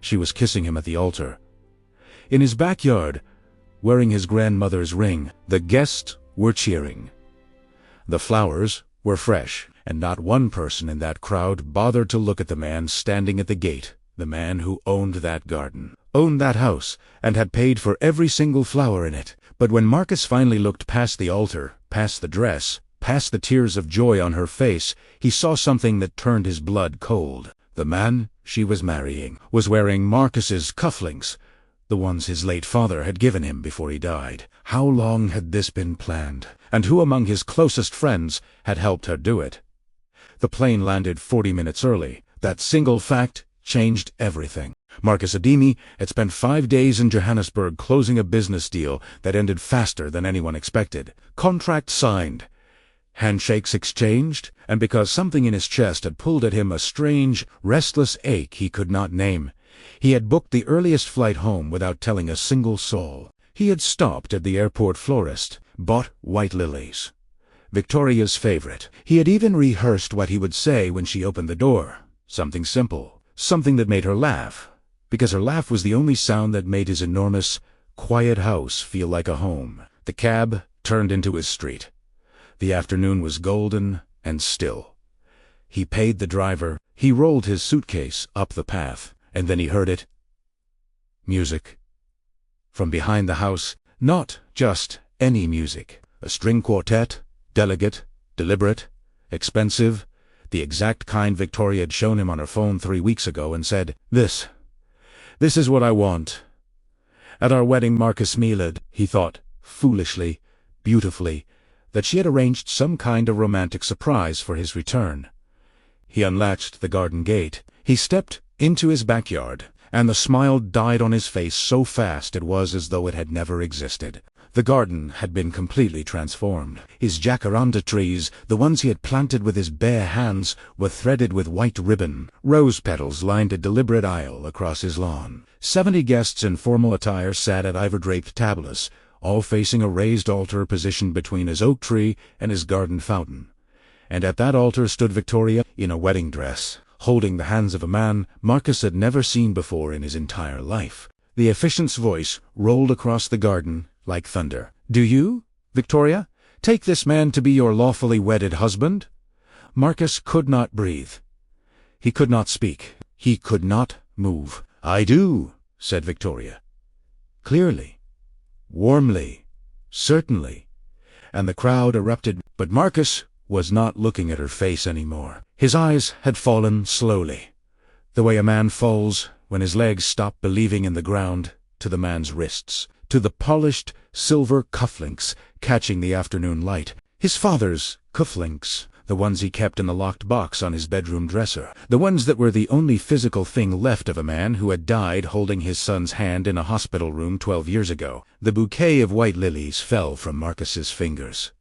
she was kissing him at the altar. In his backyard, wearing his grandmother's ring, the guests were cheering. The flowers were fresh, and not one person in that crowd bothered to look at the man standing at the gate, the man who owned that garden, owned that house, and had paid for every single flower in it. But when Marcus finally looked past the altar, past the dress, past the tears of joy on her face, he saw something that turned his blood cold. The man she was marrying was wearing Marcus's cufflinks, the ones his late father had given him before he died. How long had this been planned? And who among his closest friends had helped her do it? The plane landed 40 minutes early. That single fact changed everything. Marcus Ademi had spent 5 days in Johannesburg closing a business deal that ended faster than anyone expected. Contract signed, handshakes exchanged, and because something in his chest had pulled at him a strange, restless ache he could not name, he had booked the earliest flight home without telling a single soul. He had stopped at the airport florist, bought white lilies, Victoria's favorite. He had even rehearsed what he would say when she opened the door. Something simple, something that made her laugh, because her laugh was the only sound that made his enormous, quiet house feel like a home. The cab turned into his street. The afternoon was golden and still. He paid the driver. He rolled his suitcase up the path, and then he heard it. Music. From behind the house, not just any music. A string quartet, delicate, deliberate, expensive, the exact kind Victoria had shown him on her phone 3 weeks ago and said, This is what I want. At our wedding Marcus Milad, he thought, foolishly, beautifully, that she had arranged some kind of romantic surprise for his return. He unlatched the garden gate. He stepped into his backyard, and the smile died on his face so fast it was as though it had never existed. The garden had been completely transformed. His jacaranda trees, the ones he had planted with his bare hands, were threaded with white ribbon. Rose petals lined a deliberate aisle across his lawn. 70 guests in formal attire sat at ivory-draped tablets, all facing a raised altar positioned between his oak tree and his garden fountain. And at that altar stood Victoria in a wedding dress, holding the hands of a man Marcus had never seen before in his entire life. The officiant's voice rolled across the garden like thunder. Do you, Victoria, take this man to be your lawfully wedded husband? Marcus could not breathe. He could not speak. He could not move. I do, said Victoria. Clearly, warmly, certainly. And the crowd erupted, but Marcus was not looking at her face anymore. His eyes had fallen slowly, the way a man falls when his legs stop believing in the ground, to the man's wrists, to the polished silver cufflinks catching the afternoon light. His father's cufflinks, the ones he kept in the locked box on his bedroom dresser, the ones that were the only physical thing left of a man who had died holding his son's hand in a hospital room 12 years ago. The bouquet of white lilies fell from Marcus's fingers.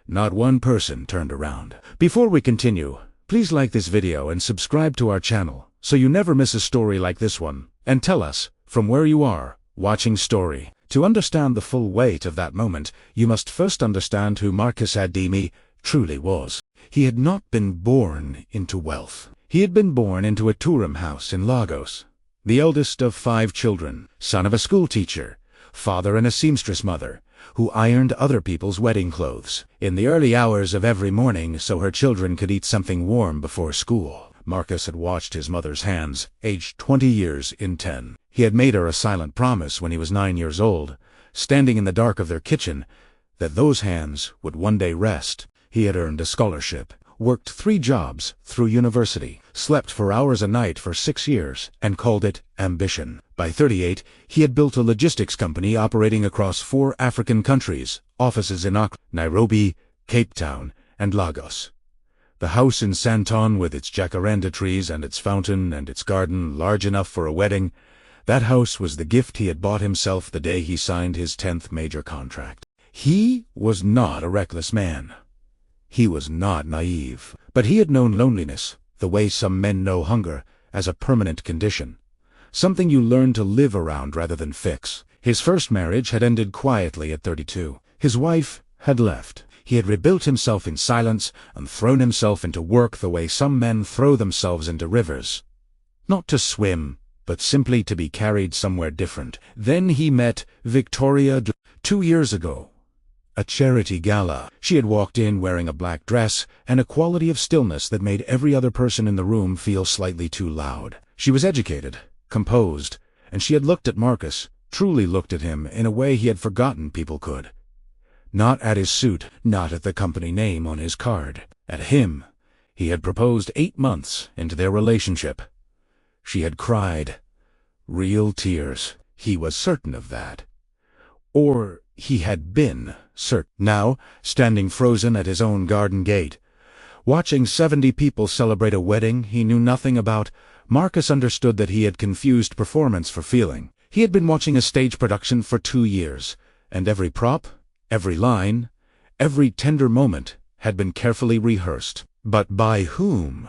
Not one person turned around. Before we continue, please like this video and subscribe to our channel so you never miss a story like this one, and tell us, from where you are, watching story. To understand the full weight of that moment, you must first understand who Marcus Ademi truly was. He had not been born into wealth. He had been born into a tourism house in Lagos, the eldest of 5 children, son of a schoolteacher, father and a seamstress mother, who ironed other people's wedding clothes in the early hours of every morning so her children could eat something warm before school. Marcus had watched his mother's hands, aged 20 years in 10. He had made her a silent promise when he was 9 years old, standing in the dark of their kitchen, that those hands would one day rest. He had earned a scholarship, worked 3 jobs through university, slept for hours a night for 6 years, and called it ambition. By 38, he had built a logistics company operating across 4 African countries, offices in Accra, Nairobi, Cape Town, and Lagos. The house in Santon with its jacaranda trees and its fountain and its garden large enough for a wedding, that house was the gift he had bought himself the day he signed his 10th major contract. He was not a reckless man. He was not naive, but he had known loneliness, the way some men know hunger, as a permanent condition, something you learn to live around rather than fix. His first marriage had ended quietly at 32. His wife had left. He had rebuilt himself in silence and thrown himself into work the way some men throw themselves into rivers. Not to swim, but simply to be carried somewhere different. Then he met Victoria 2 years ago. A charity gala. She had walked in wearing a black dress and a quality of stillness that made every other person in the room feel slightly too loud. She was educated, composed, and she had looked at Marcus, truly looked at him in a way he had forgotten people could. Not at his suit, not at the company name on his card. At him. He had proposed 8 months into their relationship. She had cried. Real tears. He was certain of that. Or he had been certain. Now, standing frozen at his own garden gate, watching 70 people celebrate a wedding he knew nothing about, Marcus understood that he had confused performance for feeling. He had been watching a stage production for 2 years, and every prop, every line, every tender moment had been carefully rehearsed. But by whom?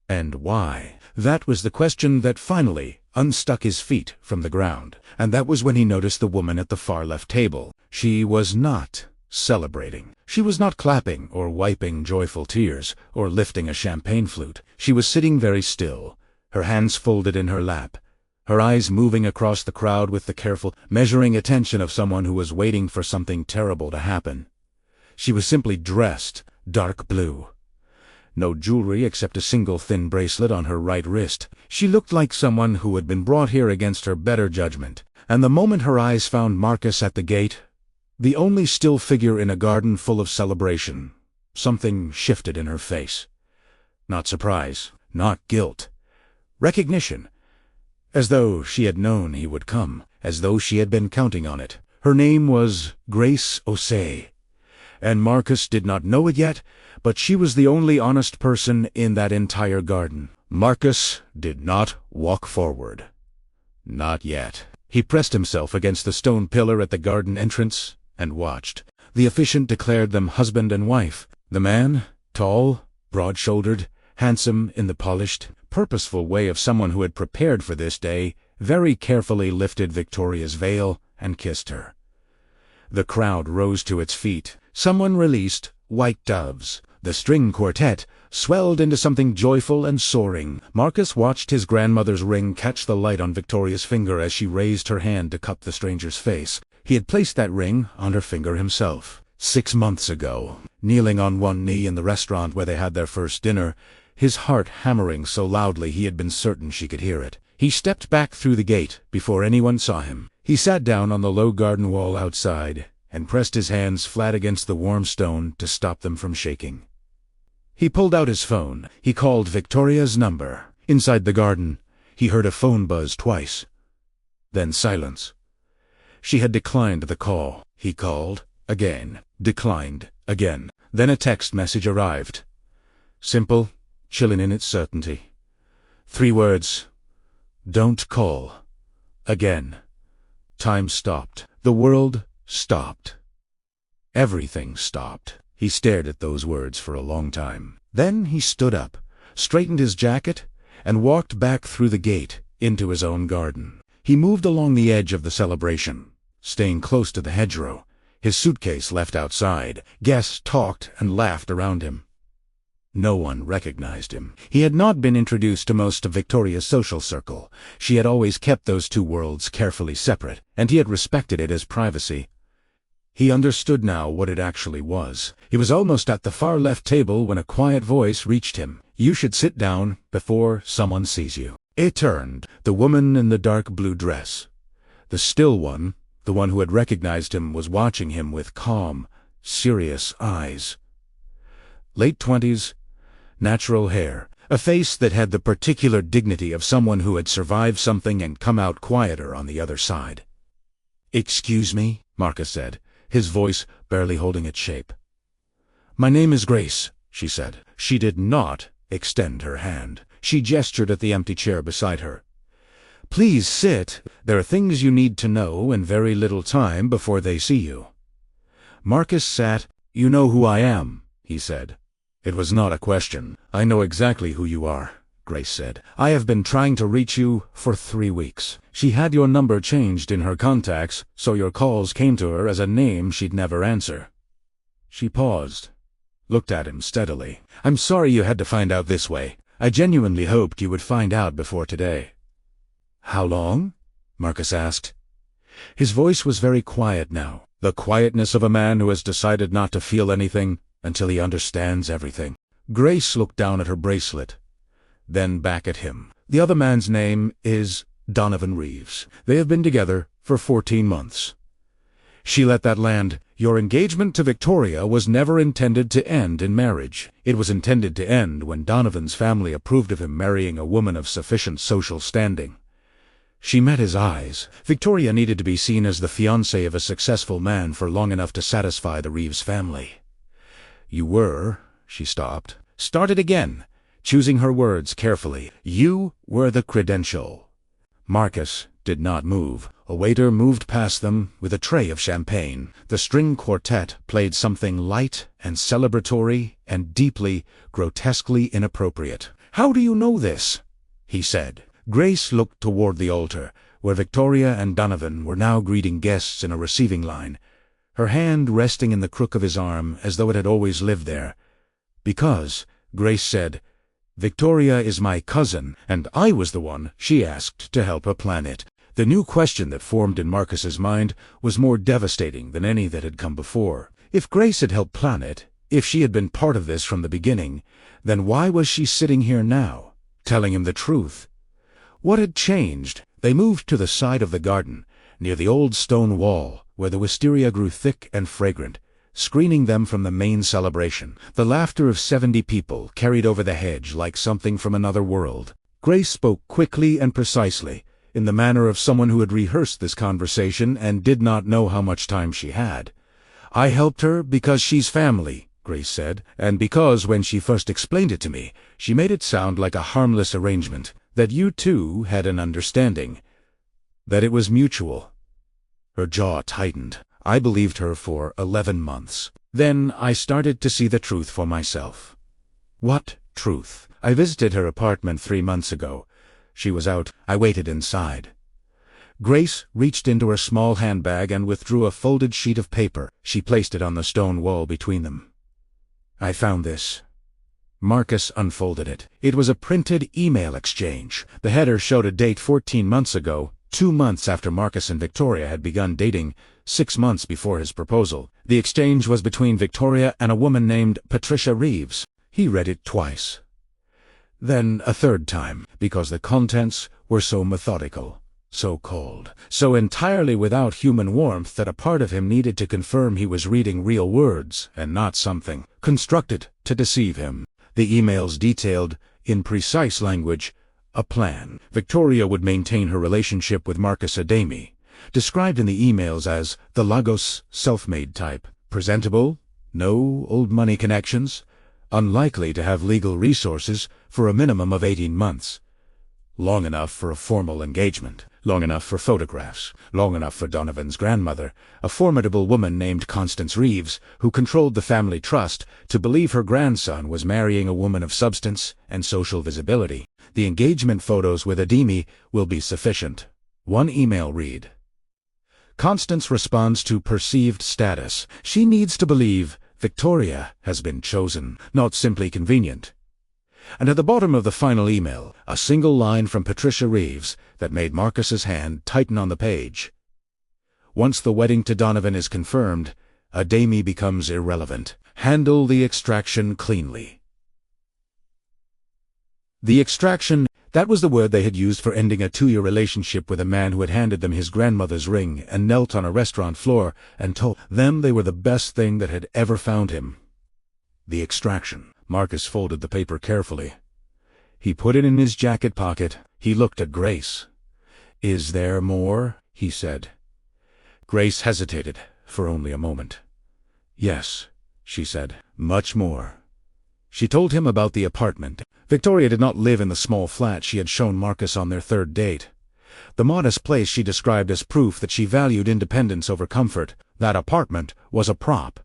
And why? That was the question that finally unstuck his feet from the ground. And that was when he noticed the woman at the far left table. She was not celebrating. She was not clapping or wiping joyful tears or lifting a champagne flute. She was sitting very still, her hands folded in her lap, her eyes moving across the crowd with the careful, measuring attention of someone who was waiting for something terrible to happen. She was simply dressed dark blue. No jewelry except a single thin bracelet on her right wrist. She looked like someone who had been brought here against her better judgment. And the moment her eyes found Marcus at the gate, the only still figure in a garden full of celebration, something shifted in her face. Not surprise, not guilt. Recognition. As though she had known he would come, as though she had been counting on it. Her name was Grace Osei. And Marcus did not know it yet, but she was the only honest person in that entire garden. Marcus did not walk forward. Not yet. He pressed himself against the stone pillar at the garden entrance and watched. The officiant declared them husband and wife. The man, tall, broad-shouldered, handsome in the polished, purposeful way of someone who had prepared for this day, very carefully lifted Victoria's veil and kissed her. The crowd rose to its feet. Someone released White Doves. The string quartet swelled into something joyful and soaring. Marcus watched his grandmother's ring catch the light on Victoria's finger as she raised her hand to cup the stranger's face. He had placed that ring on her finger himself. 6 months ago, kneeling on one knee in the restaurant where they had their first dinner, his heart hammering so loudly he had been certain she could hear it. He stepped back through the gate before anyone saw him. He sat down on the low garden wall outside and pressed his hands flat against the warm stone to stop them from shaking. He pulled out his phone. He called Victoria's number. Inside the garden, he heard a phone buzz twice. Then silence. She had declined the call. He called again, declined again. Then a text message arrived. Simple, chilling in its certainty. 3 words. Don't call. Again. Time stopped. The world stopped. Everything stopped. He stared at those words for a long time. Then he stood up, straightened his jacket, and walked back through the gate into his own garden. He moved along the edge of the celebration, staying close to the hedgerow, his suitcase left outside. Guests talked and laughed around him. No one recognized him. He had not been introduced to most of Victoria's social circle. She had always kept those 2 worlds carefully separate, and he had respected it as privacy. He understood now what it actually was. He was almost at the far left table when a quiet voice reached him. You should sit down before someone sees you. It turned. The woman in the dark blue dress. The still one, the one who had recognized him, was watching him with calm, serious eyes. Late 20s, natural hair, a face that had the particular dignity of someone who had survived something and come out quieter on the other side. Excuse me, Marcus said, his voice barely holding its shape. My name is Grace, she said. She did not extend her hand. She gestured at the empty chair beside her. Please sit. There are things you need to know and very little time before they see you. Marcus sat. You know who I am, he said. It was not a question. I know exactly who you are, Grace said. I have been trying to reach you for 3 weeks. She had your number changed in her contacts, so your calls came to her as a name she'd never answer. She paused, looked at him steadily. I'm sorry you had to find out this way. I genuinely hoped you would find out before today. "How long?" Marcus asked. His voice was very quiet now, the quietness of a man who has decided not to feel anything until he understands everything. Grace looked down at her bracelet, then back at him. "The other man's name is Donovan Reeves. They have been together for 14 months. She let that land. Your engagement to Victoria was never intended to end in marriage. It was intended to end when Donovan's family approved of him marrying a woman of sufficient social standing." She met his eyes. Victoria needed to be seen as the fiancée of a successful man for long enough to satisfy the Reeves family. "You were," she stopped, started again, choosing her words carefully. "You were the credential." Marcus did not move. A waiter moved past them with a tray of champagne. The string quartet played something light and celebratory and deeply, grotesquely inappropriate. "How do you know this?" he said. Grace looked toward the altar, where Victoria and Donovan were now greeting guests in a receiving line, her hand resting in the crook of his arm as though it had always lived there. "Because," Grace said, "Victoria is my cousin, and I was the one she asked to help her plan it." The new question that formed in Marcus's mind was more devastating than any that had come before. If Grace had helped plan it, if she had been part of this from the beginning, then why was she sitting here now, telling him the truth? What had changed? They moved to the side of the garden, near the old stone wall, where the wisteria grew thick and fragrant, screening them from the main celebration. The laughter of 70 people carried over the hedge like something from another world. Grace spoke quickly and precisely, in the manner of someone who had rehearsed this conversation and did not know how much time she had. "I helped her because she's family," Grace said, "and because when she first explained it to me, she made it sound like a harmless arrangement, that you two had an understanding, that it was mutual." Her jaw tightened. "I believed her for 11 months. Then I started to see the truth for myself." "What truth?" "I visited her apartment 3 months ago. She was out. I waited inside." Grace reached into her small handbag and withdrew a folded sheet of paper. She placed it on the stone wall between them. "I found this." Marcus unfolded it. It was a printed email exchange. The header showed a date 14 months ago, 2 months after Marcus and Victoria had begun dating, 6 months before his proposal. The exchange was between Victoria and a woman named Patricia Reeves. He read it twice. Then a third time, because the contents were so methodical, so cold, so entirely without human warmth that a part of him needed to confirm he was reading real words and not something constructed to deceive him. The emails detailed, in precise language, a plan. Victoria would maintain her relationship with Marcus Adami, described in the emails as the Lagos self-made type, presentable, no old money connections, unlikely to have legal resources for a minimum of 18 months. Long enough for a formal engagement, long enough for photographs, long enough for Donovan's grandmother, a formidable woman named Constance Reeves, who controlled the family trust, to believe her grandson was marrying a woman of substance and social visibility. The engagement photos with Adami will be sufficient. One email read: Constance responds to perceived status. She needs to believe Victoria has been chosen, not simply convenient. And at the bottom of the final email, a single line from Patricia Reeves that made Marcus's hand tighten on the page. Once the wedding to Donovan is confirmed, Adami becomes irrelevant. Handle the extraction cleanly. The extraction, that was the word they had used for ending a 2-year relationship with a man who had handed them his grandmother's ring and knelt on a restaurant floor and told them they were the best thing that had ever found him. The extraction. Marcus folded the paper carefully. He put it in his jacket pocket. He looked at Grace. "Is there more?" he said. Grace hesitated for only a moment. "Yes," she said, "much more." She told him about the apartment. Victoria did not live in the small flat she had shown Marcus on their third date. The modest place she described as proof that she valued independence over comfort. That apartment was a prop,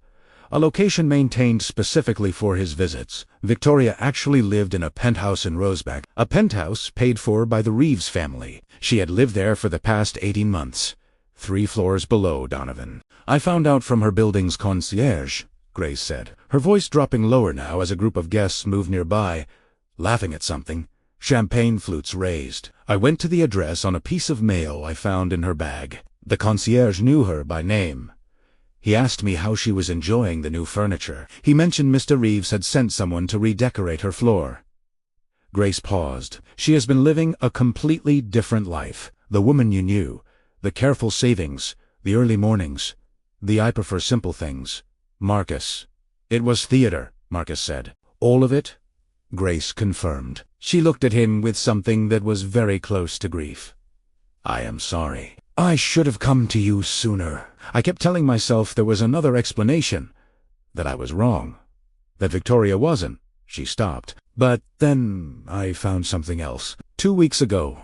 a location maintained specifically for his visits. Victoria actually lived in a penthouse in Roseback, a penthouse paid for by the Reeves family. She had lived there for the past 18 months, 3 floors below Donovan. "I found out from her building's concierge," Grace said, her voice dropping lower now as a group of guests moved nearby, laughing at something, Champagne flutes raised. I went to the address on a piece of mail I found in her bag. The concierge knew her by name. He asked me how she was enjoying the new furniture. He mentioned Mr. Reeves had sent someone to redecorate her floor. Grace paused. She has been living a completely different life. The woman you knew. The careful savings. The early mornings. The I prefer simple things. Marcus. It was theater, Marcus said. All of it? Grace confirmed. She looked at him with something that was very close to grief. I am sorry. I should have come to you sooner. I kept telling myself there was another explanation. That I was wrong. That Victoria wasn't. She stopped. But then I found something else. 2 weeks ago.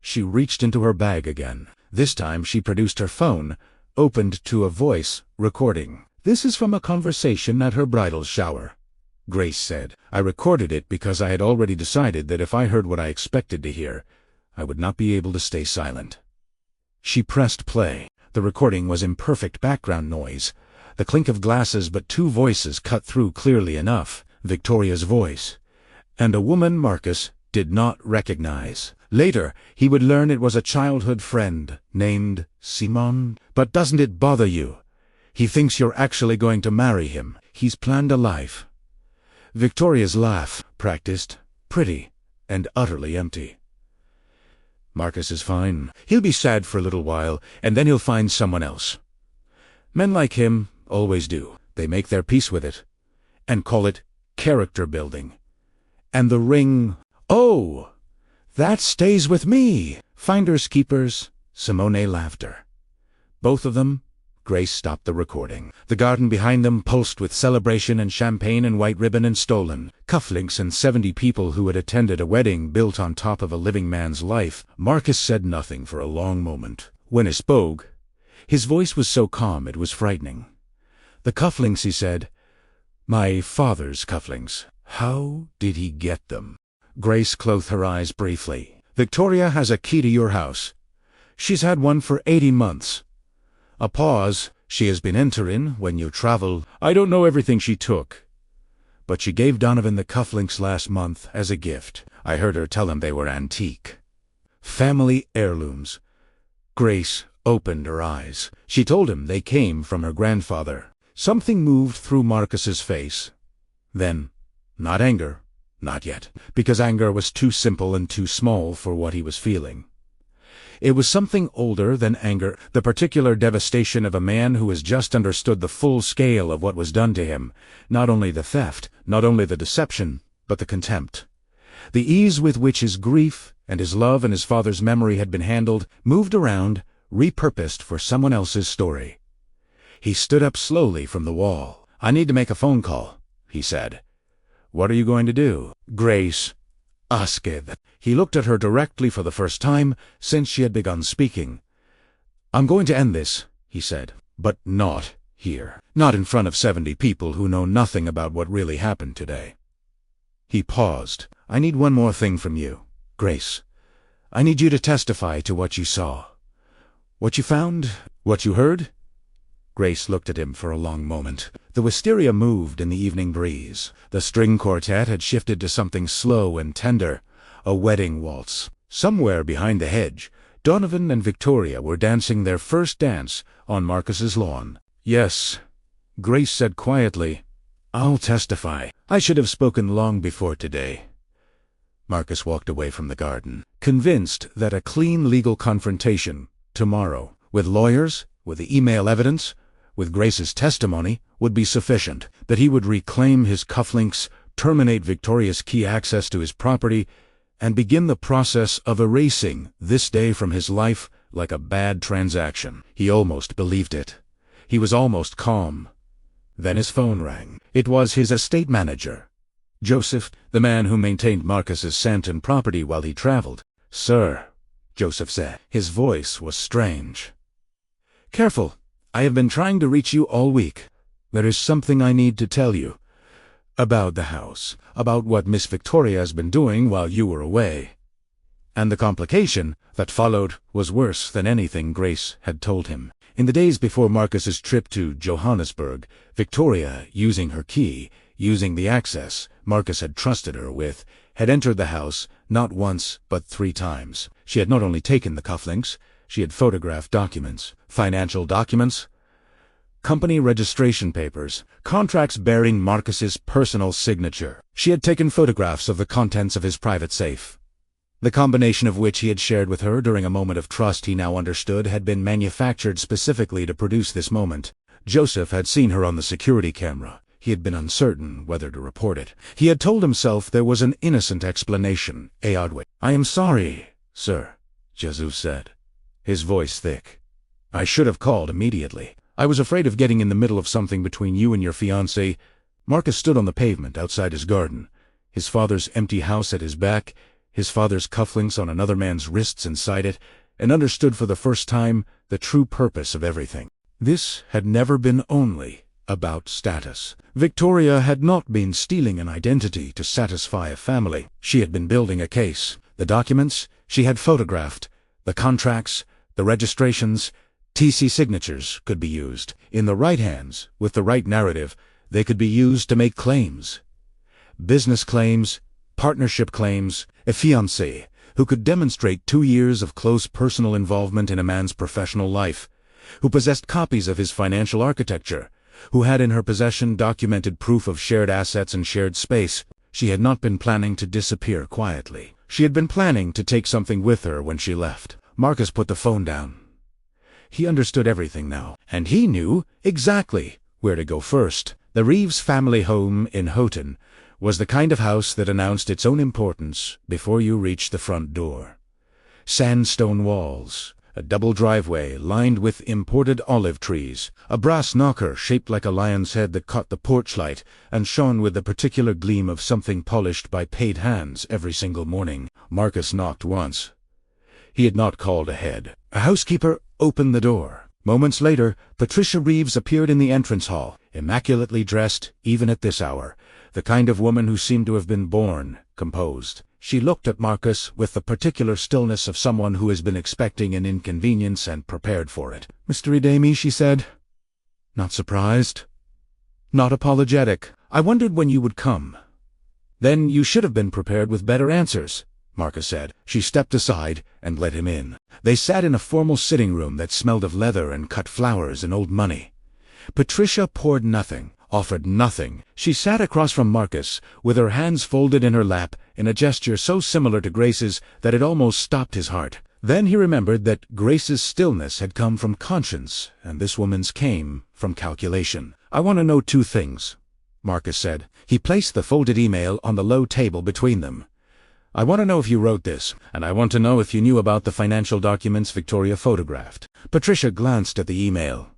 She reached into her bag again. This time she produced her phone, opened to a voice recording. This is from a conversation at her bridal shower. Grace said. I recorded it because I had already decided that if I heard what I expected to hear, I would not be able to stay silent. She pressed play. The recording was imperfect background noise. The clink of glasses, but 2 voices cut through clearly enough. Victoria's voice. And a woman Marcus did not recognize. Later, he would learn it was a childhood friend named Simon. But doesn't it bother you? He thinks you're actually going to marry him. He's planned a life. Victoria's laugh, practiced, pretty, and utterly empty. Marcus is fine. He'll be sad for a little while, and then he'll find someone else. Men like him always do. They make their peace with it, and call it character building. And the ring, oh, that stays with me. Finders keepers, Simone laughter. Both of them. Grace stopped the recording. The garden behind them pulsed with celebration and champagne and white ribbon and stolen cufflinks and 70 people who had attended a wedding built on top of a living man's life. Marcus said nothing for a long moment. When he spoke, his voice was so calm it was frightening. The cufflinks, he said. My father's cufflinks. How did he get them? Grace closed her eyes briefly. Victoria has a key to your house. She's had one for 80 months. A pause. She has been entering when you travel. I don't know everything she took. But she gave Donovan the cufflinks last month as a gift. I heard her tell him they were antique. Family heirlooms. Grace opened her eyes. She told him they came from her grandfather. Something moved through Marcus's face. Then, not anger, not yet, because anger was too simple and too small for what he was feeling. It was something older than anger, the particular devastation of a man who has just understood the full scale of what was done to him, not only the theft, not only the deception, but the contempt. The ease with which his grief and his love and his father's memory had been handled, moved around, repurposed for someone else's story. He stood up slowly from the wall. I need to make a phone call, he said. What are you going to do? Grace asked. He looked at her directly for the first time since she had begun speaking. I'm going to end this, he said, but not here. Not in front of 70 people who know nothing about what really happened today. He paused. I need one more thing from you, Grace. I need you to testify to what you saw. What you found? What you heard? Grace looked at him for a long moment. The wisteria moved in the evening breeze. The string quartet had shifted to something slow and tender, a wedding waltz. Somewhere behind the hedge, Donovan and Victoria were dancing their first dance on Marcus's lawn. Yes, Grace said quietly, I'll testify. I should have spoken long before today. Marcus walked away from the garden, convinced that a clean legal confrontation, tomorrow, with lawyers, with the email evidence, with Grace's testimony, would be sufficient, that he would reclaim his cufflinks, terminate Victoria's key access to his property, and begin the process of erasing this day from his life like a bad transaction. He almost believed it. He was almost calm. Then his phone rang. It was his estate manager, Joseph, the man who maintained Marcus's Santon property while he traveled. Sir, Joseph said. His voice was strange. Careful. I have been trying to reach you all week. There is something I need to tell you. About the house. About what Miss Victoria has been doing while you were away. And the complication that followed was worse than anything Grace had told him. In the days before Marcus's trip to Johannesburg, Victoria, using her key, using the access Marcus had trusted her with, had entered the house, not once, but 3 times. She had not only taken the cufflinks, she had photographed documents, financial documents, company registration papers, contracts bearing Marcus's personal signature. She had taken photographs of the contents of his private safe. The combination of which he had shared with her during a moment of trust he now understood had been manufactured specifically to produce this moment. Joseph had seen her on the security camera. He had been uncertain whether to report it. He had told himself there was an innocent explanation, a odd way. "I am sorry, sir," Jesus said, his voice thick. "I should have called immediately. I was afraid of getting in the middle of something between you and your fiancée." Marcus stood on the pavement outside his garden, his father's empty house at his back, his father's cufflinks on another man's wrists inside it, and understood for the first time the true purpose of everything. This had never been only about status. Victoria had not been stealing an identity to satisfy a family. She had been building a case. The documents she had photographed, the contracts, the registrations, TC signatures could be used. In the right hands, with the right narrative, they could be used to make claims. Business claims, partnership claims, a fiancé who could demonstrate 2 years of close personal involvement in a man's professional life, who possessed copies of his financial architecture, who had in her possession documented proof of shared assets and shared space. She had not been planning to disappear quietly. She had been planning to take something with her when she left. Marcus put the phone down. He understood everything now, and he knew exactly where to go first. The Reeves family home in Houghton was the kind of house that announced its own importance before you reached the front door. Sandstone walls, a double driveway lined with imported olive trees, a brass knocker shaped like a lion's head that caught the porch light and shone with the particular gleam of something polished by paid hands every single morning. Marcus knocked once. He had not called ahead. A housekeeper opened the door. Moments later, Patricia Reeves appeared in the entrance hall, immaculately dressed, even at this hour, the kind of woman who seemed to have been born composed. She looked at Marcus with the particular stillness of someone who has been expecting an inconvenience and prepared for it. "Mr. Idemi," she said. "Not surprised. Not apologetic. I wondered when you would come." "Then you should have been prepared with better answers," Marcus said. She stepped aside and let him in. They sat in a formal sitting room that smelled of leather and cut flowers and old money. Patricia poured nothing, offered nothing. She sat across from Marcus, with her hands folded in her lap, in a gesture so similar to Grace's that it almost stopped his heart. Then he remembered that Grace's stillness had come from conscience, and this woman's came from calculation. "I want to know 2 things," Marcus said. He placed the folded email on the low table between them. "I want to know if you wrote this, and I want to know if you knew about the financial documents Victoria photographed." Patricia glanced at the email.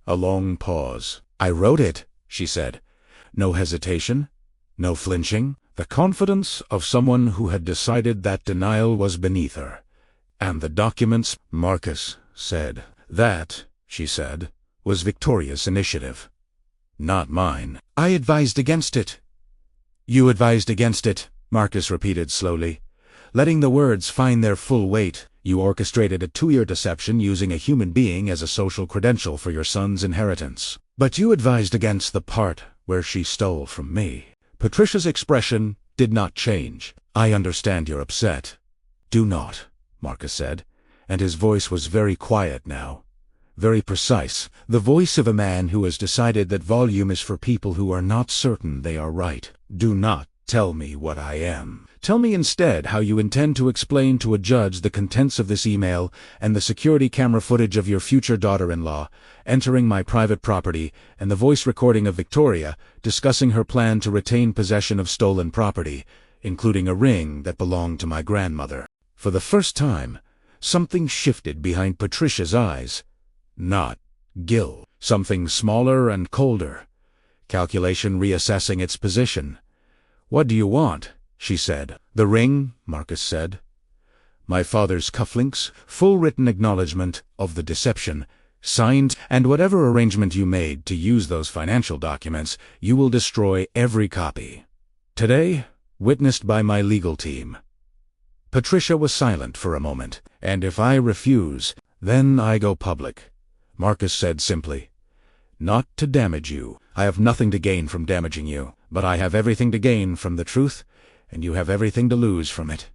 A long pause. "I wrote it," she said. No hesitation, no flinching, the confidence of someone who had decided that denial was beneath her. "And the documents," Marcus said. "That," she said, "was Victoria's initiative, not mine. I advised against it." "You advised against it," Marcus repeated slowly, letting the words find their full weight. "You orchestrated a 2-year deception using a human being as a social credential for your son's inheritance. But you advised against the part where she stole from me." Patricia's expression did not change. "I understand you're upset." "Do not," Marcus said, and his voice was very quiet now, very precise, the voice of a man who has decided that volume is for people who are not certain they are right. "Do not tell me what I am. Tell me instead how you intend to explain to a judge the contents of this email and the security camera footage of your future daughter-in-law entering my private property and the voice recording of Victoria discussing her plan to retain possession of stolen property, including a ring that belonged to my grandmother." For the first time, something shifted behind Patricia's eyes. Not guilt. Something smaller and colder. Calculation reassessing its position. "What do you want?" she said. "The ring," Marcus said. "My father's cufflinks, full written acknowledgement of the deception, signed, and whatever arrangement you made to use those financial documents, you will destroy every copy. Today, witnessed by my legal team." Patricia was silent for a moment. "And if I refuse, then I go public," Marcus said simply. "Not to damage you. I have nothing to gain from damaging you, but I have everything to gain from the truth, and you have everything to lose from it."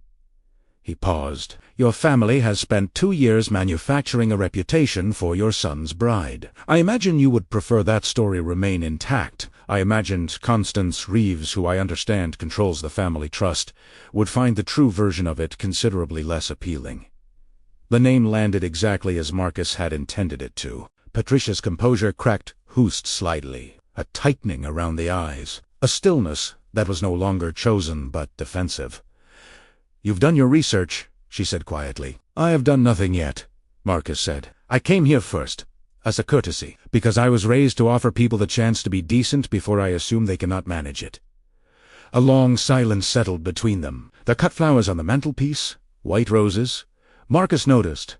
He paused. "Your family has spent 2 years manufacturing a reputation for your son's bride. I imagine you would prefer that story remain intact. I imagined Constance Reeves, who I understand controls the family trust, would find the true version of it considerably less appealing." The name landed exactly as Marcus had intended it to. Patricia's composure cracked hoosed slightly, a tightening around the eyes, a stillness that was no longer chosen but defensive. "You've done your research," she said quietly. "I have done nothing yet," Marcus said. "I came here first, as a courtesy, because I was raised to offer people the chance to be decent before I assume they cannot manage it." A long silence settled between them. The cut flowers on the mantelpiece, white roses, Marcus noticed,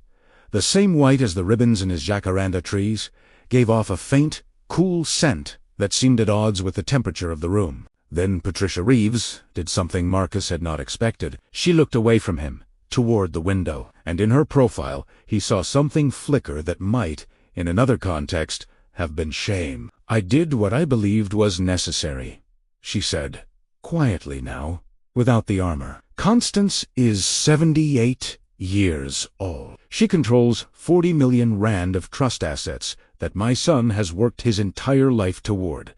the same white as the ribbons in his jacaranda trees, gave off a faint, cool scent that seemed at odds with the temperature of the room. Then Patricia Reeves did something Marcus had not expected. She looked away from him, toward the window, and in her profile he saw something flicker that might, in another context, have been shame. "I did what I believed was necessary," she said, quietly now, without the armor. "Constance is 78 years old. She controls 40 million rand of trust assets that my son has worked his entire life toward.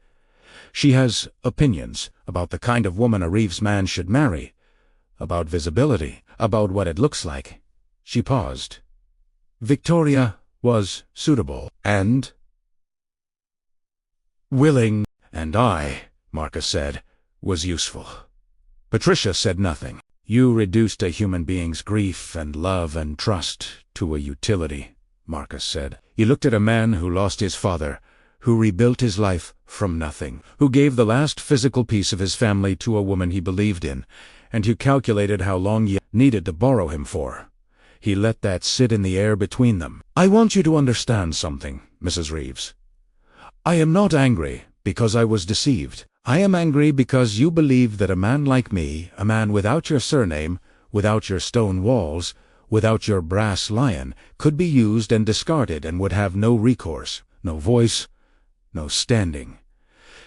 She has opinions about the kind of woman a Reeves man should marry, about visibility, about what it looks like." She paused. Victoria was suitable and willing, and I, Marcus said, was useful. Patricia said nothing. "You reduced a human being's grief and love and trust to a utility," Marcus said. "You looked at a man who lost his father, who rebuilt his life from nothing, who gave the last physical piece of his family to a woman he believed in, and who calculated how long you needed to borrow him for. He let that sit in the air between them. I want you to understand something, Mrs. Reeves. I am not angry because I was deceived. I am angry because you believed that a man like me, a man without your surname, without your stone walls, without your brass lion, could be used and discarded and would have no recourse, no voice, no standing."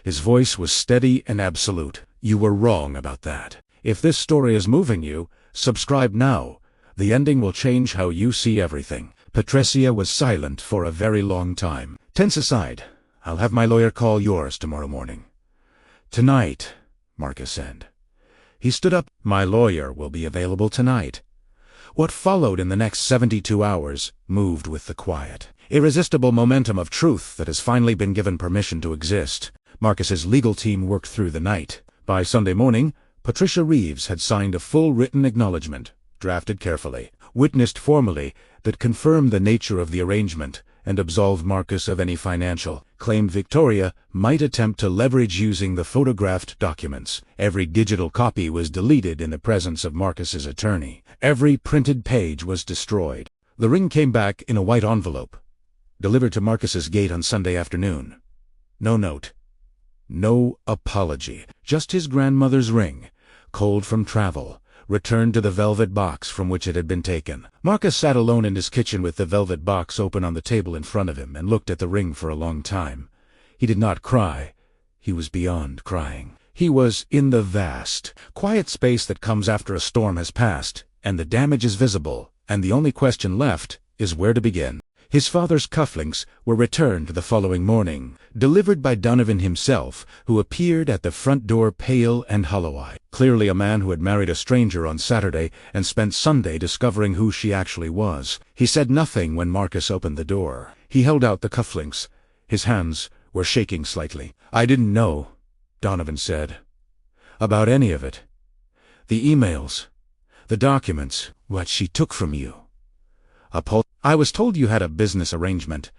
His voice was steady and absolute. "You were wrong about that. If this story is moving you, subscribe now. The ending will change how you see everything." Patricia was silent for a very long time. "Tense aside. I'll have my lawyer call yours tomorrow morning." "Tonight," Marcus said. He stood up. "My lawyer will be available tonight." What followed in the next 72 hours moved with the quiet, irresistible momentum of truth that has finally been given permission to exist. Marcus's legal team worked through the night. By Sunday morning, Patricia Reeves had signed a full written acknowledgment, drafted carefully, witnessed formally, that confirmed the nature of the arrangement and absolved Marcus of any financial claim Victoria might attempt to leverage using the photographed documents. Every digital copy was deleted in the presence of Marcus's attorney. Every printed page was destroyed. The ring came back in a white envelope, delivered to Marcus's gate on Sunday afternoon. No note. No apology. Just his grandmother's ring, cold from travel, returned to the velvet box from which it had been taken. Marcus sat alone in his kitchen with the velvet box open on the table in front of him and looked at the ring for a long time. He did not cry. He was beyond crying. He was in the vast, quiet space that comes after a storm has passed, and the damage is visible, and the only question left is where to begin. His father's cufflinks were returned the following morning, delivered by Donovan himself, who appeared at the front door pale and hollow-eyed. Clearly a man who had married a stranger on Saturday and spent Sunday discovering who she actually was. He said nothing when Marcus opened the door. He held out the cufflinks. His hands were shaking slightly. "I didn't know," Donovan said, "about any of it. The emails, the documents, what she took from you. I was told you had a business arrangement,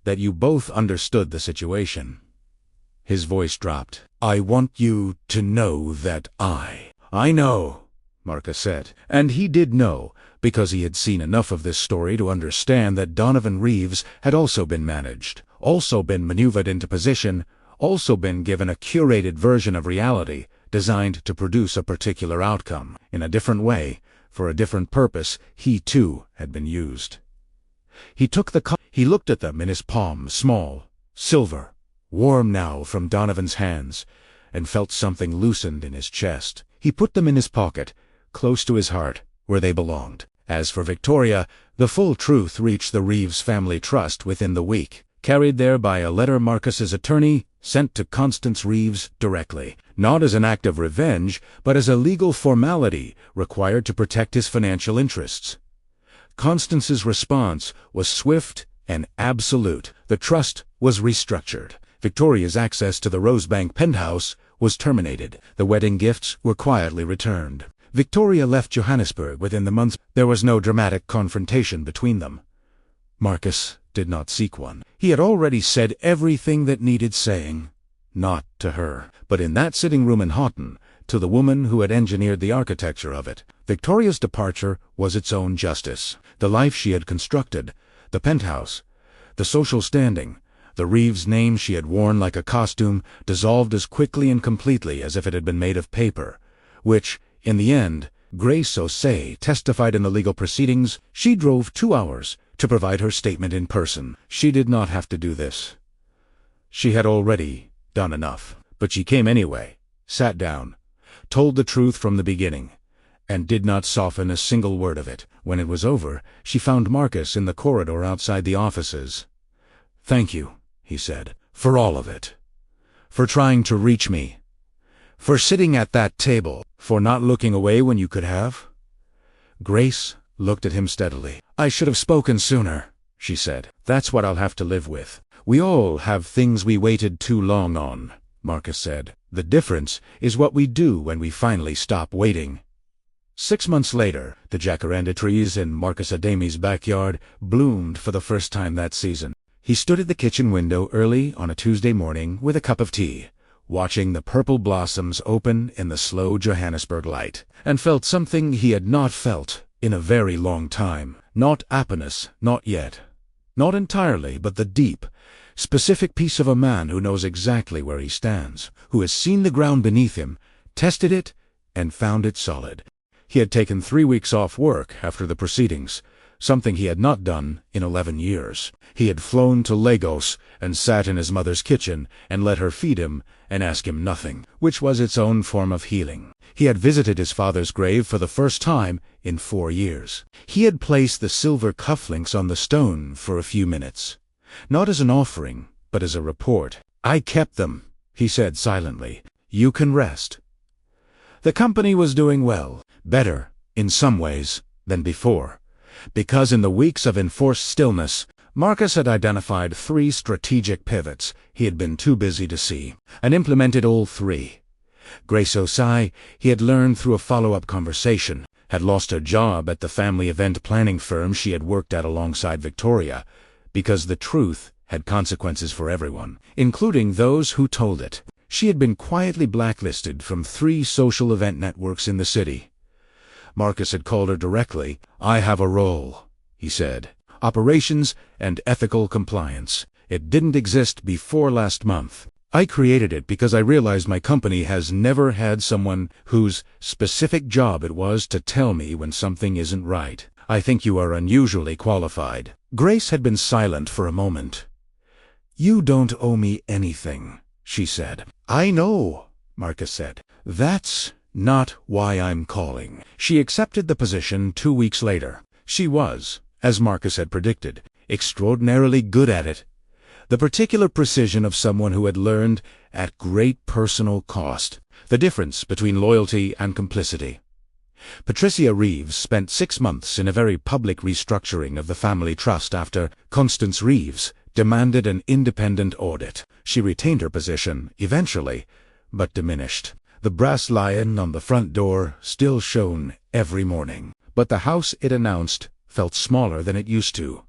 that you both understood the situation." His voice dropped. "I want you to know that I know," Marcus said. And he did know, because he had seen enough of this story to understand that Donovan Reeves had also been managed, also been maneuvered into position, also been given a curated version of reality designed to produce a particular outcome. In a different way, for a different purpose, he too had been used. He took the cup. He looked at them in his palm, small, silver, warm now from Donovan's hands, and felt something loosened in his chest. He put them in his pocket, close to his heart, where they belonged. As for Victoria, the full truth reached the Reeves family trust within the week, carried there by a letter Marcus's attorney sent to Constance Reeves directly, not as an act of revenge, but as a legal formality required to protect his financial interests. Constance's response was swift and absolute. The trust was restructured. Victoria's access to the Rosebank penthouse was terminated. The wedding gifts were quietly returned. Victoria left Johannesburg within the months. There was no dramatic confrontation between them. Marcus did not seek one. He had already said everything that needed saying. Not to her, but in that sitting room in Houghton, to the woman who had engineered the architecture of it. Victoria's departure was its own justice. The life she had constructed, the penthouse, the social standing, the Reeves name she had worn like a costume, dissolved as quickly and completely as if it had been made of paper, which, in the end, Grace O'Say testified in the legal proceedings. She drove 2 hours to provide her statement in person. She did not have to do this. She had already done enough. But she came anyway, sat down, told the truth from the beginning, and did not soften a single word of it. When it was over, she found Marcus in the corridor outside the offices. "Thank you," he said, "for all of it. For trying to reach me. For sitting at that table. For not looking away when you could have." Grace looked at him steadily. "I should have spoken sooner," she said. "That's what I'll have to live with." "We all have things we waited too long on," Marcus said. "The difference is what we do when we finally stop waiting." 6 months later, the jacaranda trees in Marcus Adami's backyard bloomed for the first time that season. He stood at the kitchen window early on a Tuesday morning with a cup of tea, watching the purple blossoms open in the slow Johannesburg light, and felt something he had not felt in a very long time. Not happiness, not yet. Not entirely, but the deep, specific peace of a man who knows exactly where he stands, who has seen the ground beneath him, tested it, and found it solid. He had taken 3 weeks off work after the proceedings, something he had not done in 11 years. He had flown to Lagos and sat in his mother's kitchen and let her feed him and ask him nothing, which was its own form of healing. He had visited his father's grave for the first time in 4 years. He had placed the silver cufflinks on the stone for a few minutes, not as an offering, but as a report. "I kept them," he said silently. "You can rest." The company was doing well, better, in some ways, than before, because in the weeks of enforced stillness, Marcus had identified 3 strategic pivots he had been too busy to see, and implemented all 3. Grace O'Say, he had learned through a follow-up conversation, had lost her job at the family event planning firm she had worked at alongside Victoria, because the truth had consequences for everyone, including those who told it. She had been quietly blacklisted from 3 social event networks in the city. Marcus had called her directly. "I have a role," he said. "Operations and ethical compliance. It didn't exist before last month. I created it because I realized my company has never had someone whose specific job it was to tell me when something isn't right. I think you are unusually qualified." Grace had been silent for a moment. "You don't owe me anything," she said. "I know," Marcus said. "That's not why I'm calling." She accepted the position 2 weeks later. She was, as Marcus had predicted, extraordinarily good at it. The particular precision of someone who had learned, at great personal cost, the difference between loyalty and complicity. Patricia Reeves spent 6 months in a very public restructuring of the family trust after Constance Reeves demanded an independent audit. She retained her position, eventually, but diminished. The brass lion on the front door still shone every morning, but the house it announced felt smaller than it used to.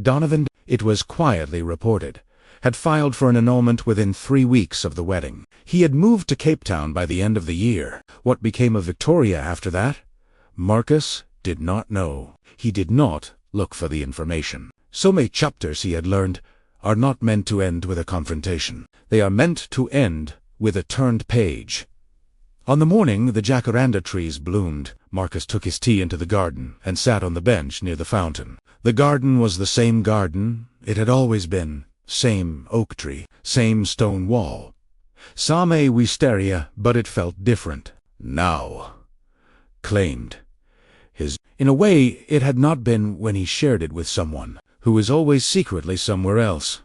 Donovan, it was quietly reported, had filed for an annulment within 3 weeks of the wedding. He had moved to Cape Town by the end of the year. What became of Victoria after that? Marcus did not know. He did not look for the information. So many chapters, he had learned, are not meant to end with a confrontation. They are meant to end with a turned page. On the morning the jacaranda trees bloomed, Marcus took his tea into the garden and sat on the bench near the fountain. The garden was the same garden it had always been, same oak tree, same stone wall. Same wisteria, but it felt different. Now, claimed, In a way, it had not been when he shared it with someone who was always secretly somewhere else.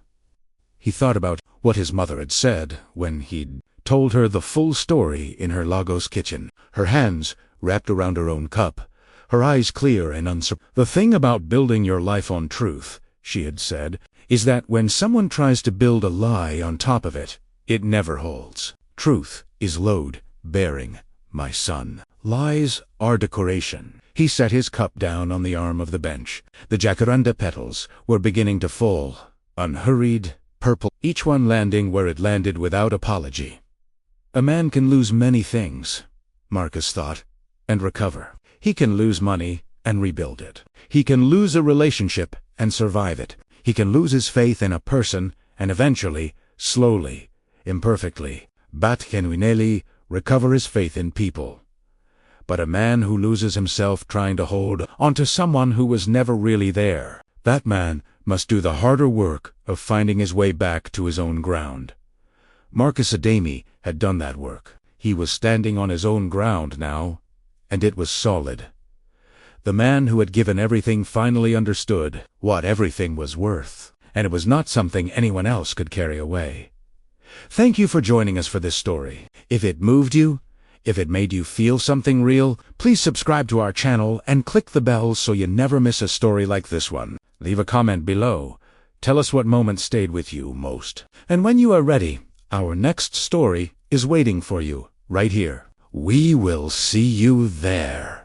He thought about what his mother had said when he'd told her the full story in her Lagos kitchen, her hands wrapped around her own cup, her eyes clear and unsurprised. "The thing about building your life on truth," she had said, "is that when someone tries to build a lie on top of it, it never holds. Truth is load-bearing, my son. Lies are decoration." He set his cup down on the arm of the bench. The jacaranda petals were beginning to fall, unhurried, purple, each one landing where it landed without apology. A man can lose many things, Marcus thought, and recover. He can lose money and rebuild it. He can lose a relationship and survive it. He can lose his faith in a person and eventually, slowly, imperfectly, genuinely, recover his faith in people. But a man who loses himself trying to hold onto someone who was never really there, that man must do the harder work of finding his way back to his own ground. Marcus Adami had done that work. He was standing on his own ground now, and it was solid. The man who had given everything finally understood what everything was worth, and it was not something anyone else could carry away. Thank you for joining us for this story. If it moved you, if it made you feel something real, please subscribe to our channel and click the bell so you never miss a story like this one. Leave a comment below. Tell us what moment stayed with you most. And when you are ready, our next story is waiting for you right here. We will see you there.